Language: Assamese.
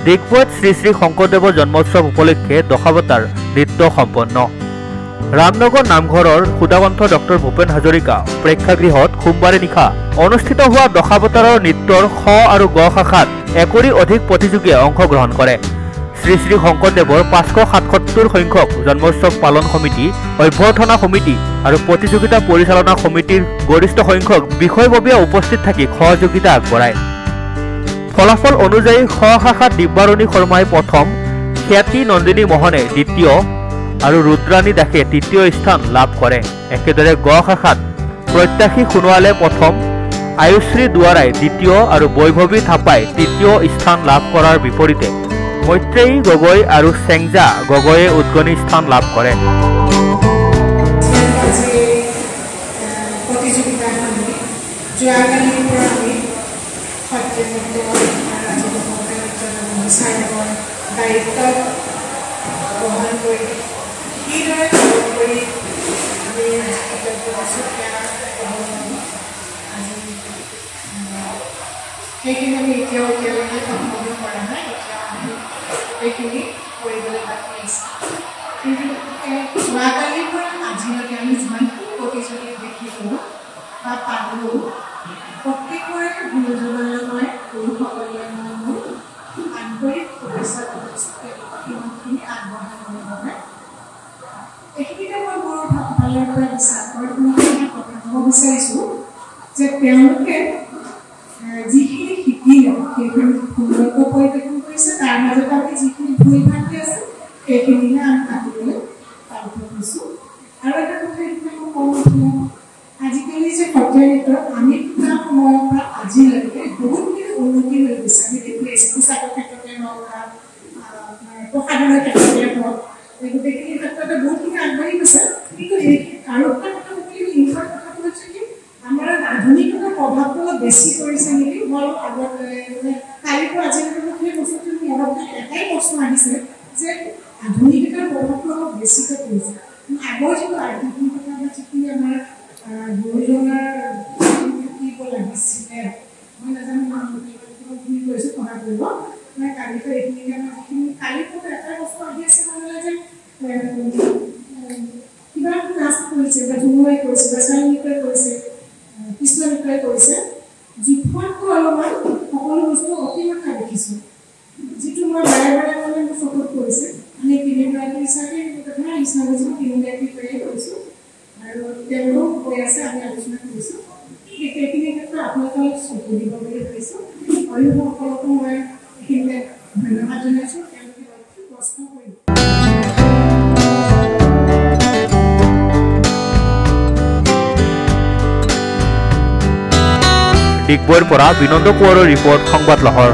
ডিগবৈত শ্ৰী শ্ৰী শংকৰদেৱৰ জন্মোৎসৱ উপলক্ষে দশাৱতাৰ নৃত্য সম্পন্ন। ৰামনগৰ নামঘৰৰ সুদাকণ্ঠ ডক্টৰ ভূপেন হাজৰিকা প্ৰেক্ষাগৃহত সোমবাৰে নিশা অনুষ্ঠিত হোৱা দশাৱতাৰৰ নৃত্যৰ খ আৰু গ শাখাত 1 অধিক প্ৰতিযোগীয়ে অংশগ্ৰহণ কৰে। শ্ৰী শ্ৰী শংকৰদেৱৰ 577 সংখ্যক জন্মোৎসৱ পালন সমিতি, অভ্যৰ্থনা সমিতি আৰু প্ৰতিযোগিতা পৰিচালনা সমিতিৰ গৰিষ্ঠ সংখ্যক বিষয়ববীয়া উপস্থিত থাকি সহযোগিতা আগবঢ়ায়। ফলাফল অনুযায়ী খ শাখাত দিব্যাৰণী শৰ্মাই প্ৰথম, খ্যাতি নন্দিনী মোহনে দ্বিতীয় আৰু ৰুদ্ৰাণী দাসে তৃতীয় স্থান লাভ কৰে। একেদৰে গ শাখাত প্ৰত্যাশী সোণোৱালে প্ৰথম, আয়ুশ্ৰী দুৱাৰাই দ্বিতীয় আৰু বৈভৱী থাপাই তৃতীয় স্থান লাভ কৰাৰ বিপৰীতে মৈত্ৰেয়ী গগৈ আৰু চেংজা গগৈয়ে উদ্গনি স্থান লাভ কৰে। সেইখিনি আমি এতিয়ালৈকে সম্পূৰ্ণ কৰা নাই, এইখিনি কৰিবলৈ বাকী আছে। কিন্তু যোৱাকালিৰ পৰা আজিলৈকে আমি যিমানখিনি প্ৰতিযোগী দেখিলোঁ বা পালোঁ, প্ৰত্যেকৰে গুৰুজনলৈ মই গুৰুসকললৈ মই মোৰ আন্তৰিক শুভেচ্ছা ইমানখিনি আগবঢ়াবলৈ বাবে এইখিনিতে মই মোৰ ফালৰ পৰা বিশ্বাস কৰি কথা ক'ব বিচাৰিছোঁ যে তেওঁলোকে যিখিনি শিকিলে সেইখিনি সুন্দৰকৈ পৰিৱেশন কৰিছে, তাৰ মাজতে আমি যিখিনি ভুল ভ্ৰান্তি আছে সেইখিনিহে আমি কাটিবলৈ আৰম্ভ কৰিছোঁ। আৰু এটা কথা এইখিনি মই ক'ব বিচাৰোঁ, আজিকালি যে সত্ৰীয়া নৃত্যত আমি থকা সময়ৰ পৰা আজিলৈকে বহুতখিনি উন্নতি হৈ গৈছে। আমি দেখোঁ পোচাকৰ ক্ষেত্ৰতে হওক বা প্ৰসাধনৰ ক্ষেত্ৰতে হওক, এই গোটেইখিনি ক্ষেত্ৰতে বহুতখিনি আগবাঢ়ি গৈছে। কিন্তু আৰু এটা কথা কথাটো হৈছে কি আমাৰ আধুনিকতাৰ প্ৰভাৱটো অলপ বেছি কৰিছে নেকি। মই অলপ আগত কালিৰ পৰা আজিলৈকে সেই বস্তুটো মনত এটাই প্ৰশ্ন আহিছে যে আধুনিকতাৰ প্ৰভাৱটো অলপ বেছিকৈ পৰিছে। আগৰ যিটো আধ্যাত্মিকতা বা যিখিনি আমাৰ গুৰুজনাৰ শিকিব লাগিছিলে, মই নাজানো ভুল কৰিছোঁ সহায় কৰিব। মই কালিৰ পৰা এইখিনিকে আমাৰ যিখিনি কালিৰ পৰা এটাই প্ৰশ্ন আহি আছে মানে যে কিবা নাচ কৰিছে বা ঝুমুৰাই কৰিছে বা চাই নৃত্যই কৰিছে, কৃষ্ণ নৃত্যই কৰিছে, জোখতকৈ অলপমান সকলো বস্তু অতিমাত্ৰা দেখিছোঁ, যিটো মই বাৰে বাৰে মানে মোৰ চকুত পৰিছে। আমি তিনিগৰাকী হিচাপে কথা ইছলামী তিনিগৰাকী কৈয়ে কৰিছোঁ আৰু তেওঁলোকেও কৈ আছে, আমি আলোচনা কৰিছোঁ। সেইখিনি ক্ষেত্ৰত আপোনালোকে চকু দিব বুলি ভাবিছোঁ। অভিভাৱকসকলকো মই এইখিনিতে ধন্যবাদ জনাইছোঁ, তেওঁলোকে প্ৰশ্ন কৰিব। ডিগবৈৰ পৰা বিনন্দ কোঁৱৰৰ ৰিপৰ্ট, সংবাদ লহৰ।